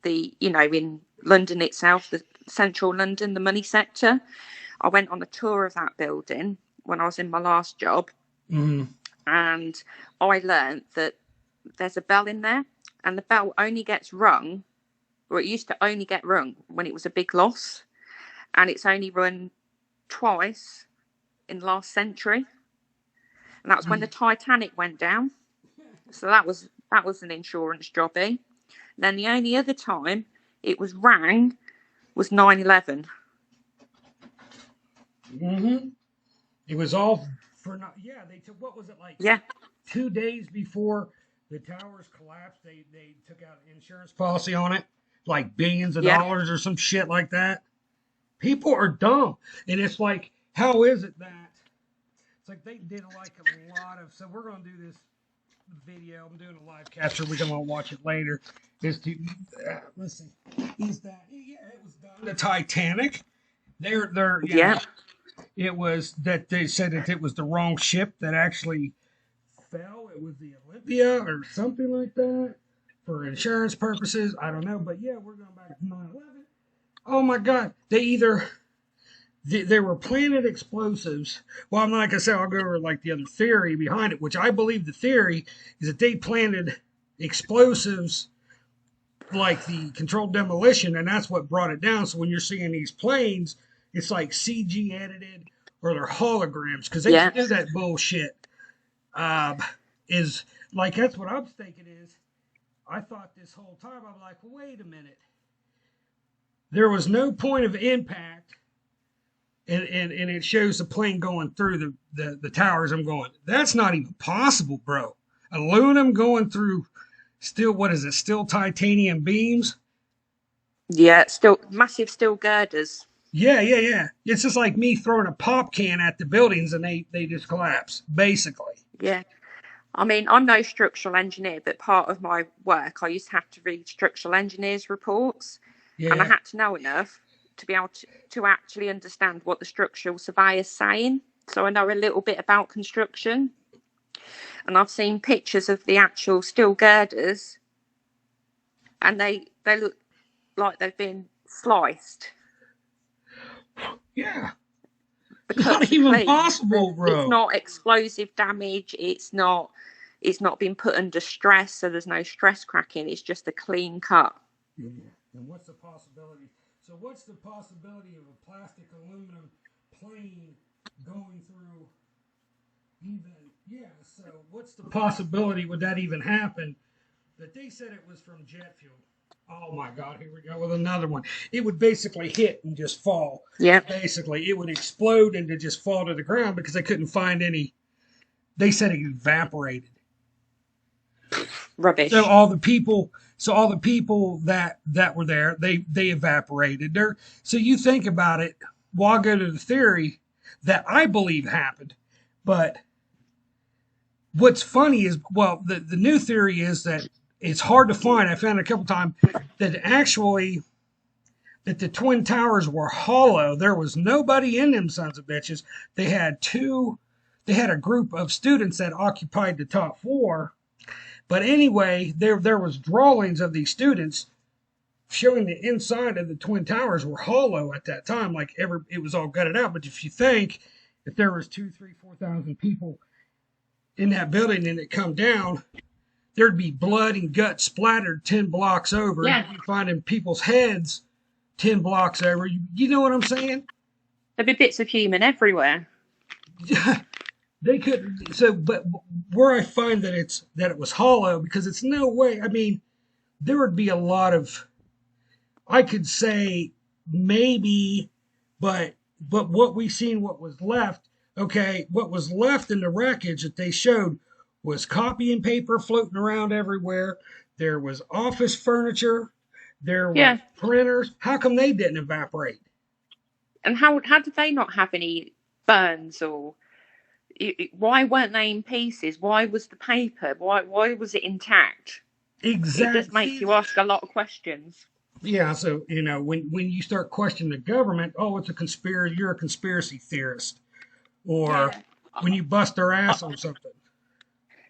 in London itself, the central London, the money sector. I went on a tour of that building when I was in my last job. Mm-hmm. And I learned that there's a bell in there, and the bell only gets rung, or it used to only get rung when it was a big loss, and it's only rung twice in the last century, and that was when the Titanic went down. So that was an insurance jobby. Then the only other time it was rang was 9/11. Mm-hmm. It was all for not. Yeah, they took, what was it, like Yeah, 2 days before the towers collapsed? They took out an insurance policy on it, like billions of yeah, dollars or some shit like that. People are dumb, and it's like, how is it that it's like they did like a lot of. So we're gonna do this video. I'm doing a live capture. We're gonna watch it later. Is to let's see. Is that, yeah? It was done. The Titanic. They're yeah, it was that they said that it was the wrong ship that actually fell. It was the Olympia or something like that for insurance purposes. I don't know, but yeah, we're going back to 9/11. Oh my God! They were planted explosives. Well, I'm not, like I said, I'll go over like the other theory behind it, which I believe the theory is that they planted explosives like the controlled demolition, and that's what brought it down. So when you're seeing these planes, it's like CG edited or they're holograms because they yeah. do that bullshit. Is like, that's what I'm thinking. Is I thought this whole time, I'm like, well, wait a minute, there was no point of impact, and it shows the plane going through the towers. I'm going, that's not even possible, bro. Aluminum going through still, what is it, still titanium beams? Yeah, still massive steel girders. Yeah. It's just like me throwing a pop can at the buildings and they just collapse, basically. Yeah. I mean, I'm no structural engineer, but part of my work, I used to have to read structural engineers' reports, and I Yeah. had to know enough to be able to actually understand what the structural surveyor's saying. So I know a little bit about construction, and I've seen pictures of the actual steel girders, and they look like they've been sliced Yeah. Not because they're even clean. possible, It's bro. not explosive damage. It's not been put under stress, so there's no stress cracking. It's just a clean cut. Yeah. And what's the possibility? So, what's the possibility of a plastic aluminum plane going through even? Yeah. So, what's the possibility would that even happen? That they said it was from jet fuel. Oh my God, here we go with another one. It would basically hit and just fall. Yeah, Basically, it would explode and to just fall to the ground because they couldn't find any. They said it evaporated. So rubbish. all the people that were there, they evaporated. So you think about it. Well, I'll go to the theory that I believe happened, but what's funny is, well, the new theory is that it's hard to find. I found a couple times that actually that the twin towers were hollow. There was nobody in them sons of bitches. They had a group of students that occupied the top floor. But anyway, there was drawings of these students showing the inside of the twin towers were hollow at that time, like it was all gutted out. But if you think if there was 2, 3, 4,000 people in that building and it come down, there'd be blood and guts splattered 10 blocks over. Yeah, You'd be finding people's heads 10 blocks over. You know what I'm saying? there'd be bits of human everywhere. They could. So, but where I find that it was hollow, because it's no way. I mean, there would be a lot of. I could say maybe, but what we seen, what was left. Okay, what was left in the wreckage that they showed was copying paper floating around everywhere. There was office furniture. There was Yeah, printers. How come they didn't evaporate? and how did they not have any burns or why weren't they in pieces? Why was the paper? Why was it intact? It does Exact. make See, you ask a lot of questions. yeah. So when you start questioning the government, oh, it's a conspiracy. You're a conspiracy theorist, or Yeah. when you bust their ass on something.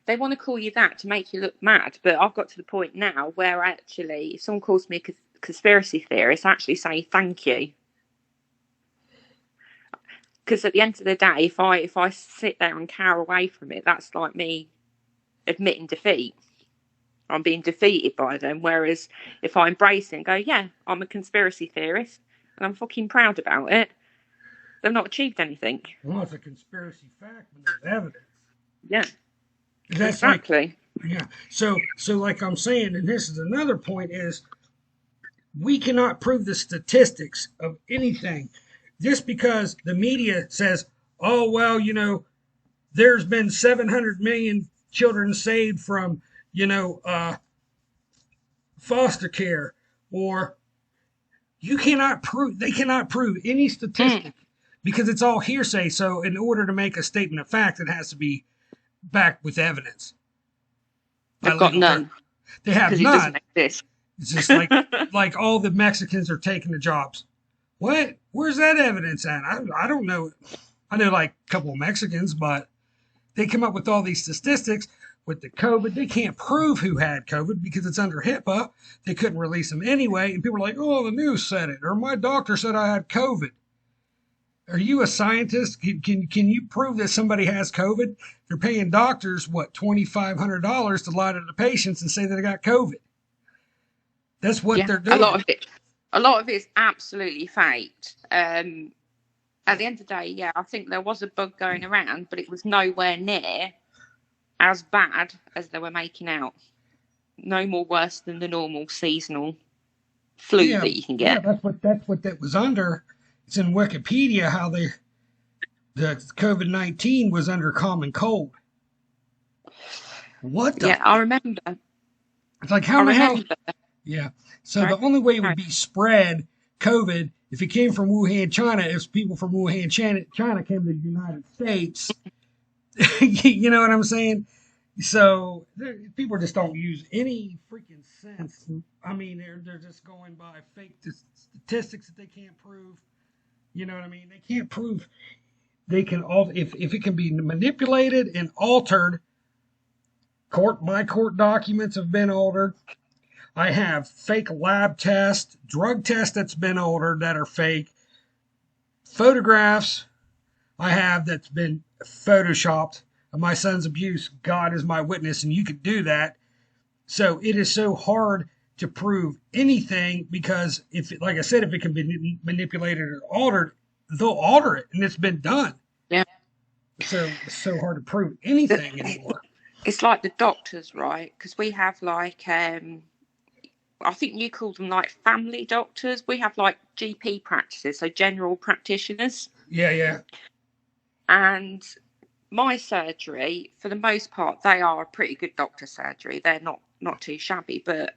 they want to call you that to make you look mad. But I've got to the point now where actually, if someone calls me a conspiracy theorist, I actually say thank you. Because at the end of the day, if I sit there and cower away from it, that's like me admitting defeat. I'm being defeated by them. Whereas if I embrace it and go, yeah, I'm a conspiracy theorist and I'm fucking proud about it, they've not achieved anything. Well, it's a conspiracy fact when there's evidence. Yeah, That's exactly. Like, yeah. So like I'm saying, and this is another point, is we cannot prove the statistics of anything just because the media says, oh, well, there's been 700 million children saved from, foster care, or they cannot prove any statistic because it's all hearsay. So in order to make a statement of fact, it has to be backed with evidence. They've got none. They have none. Because it doesn't exist. It's just like all the Mexicans are taking the jobs. What? Where's that evidence at? I don't know. I know like a couple of Mexicans, but they come up with all these statistics with the COVID. They can't prove who had COVID because it's under HIPAA. They couldn't release them anyway. And people are like, oh, the news said it, or my doctor said I had COVID. Are you a scientist? Can you prove that somebody has COVID? They're paying doctors, what, $2,500 to lie to the patients and say that they got COVID. That's what they're doing. A lot of it is absolutely faked. At the end of the day, yeah, I think there was a bug going around, but it was nowhere near as bad as they were making out. No more worse than the normal seasonal flu that you can get. Yeah, that's what that was under. It's in Wikipedia how the COVID-19 was under common cold. What the? Yeah, I remember. It's like, how the hell? Yeah. So the only way it would be spread, COVID, if it came from Wuhan, China, if people from Wuhan, China came to the United States. You know what I'm saying? So people just don't use any freaking sense. I mean, they're just going by fake statistics that they can't prove. You know what I mean? They can't prove. They can if it can be manipulated and altered. My court documents have been altered. I have fake lab tests, drug tests that's been altered that are fake. Photographs I have that's been photoshopped of my son's abuse. God is my witness, and you could do that. So it is so hard to prove anything because like I said, if it can be manipulated or altered, they'll alter it, and it's been done. Yeah. So it's so hard to prove anything anymore. It's like the doctors, right? Because we have like I think you call them like family doctors. We have like GP practices, so general practitioners. Yeah. And my surgery, for the most part, they are a pretty good doctor surgery. They're not too shabby, but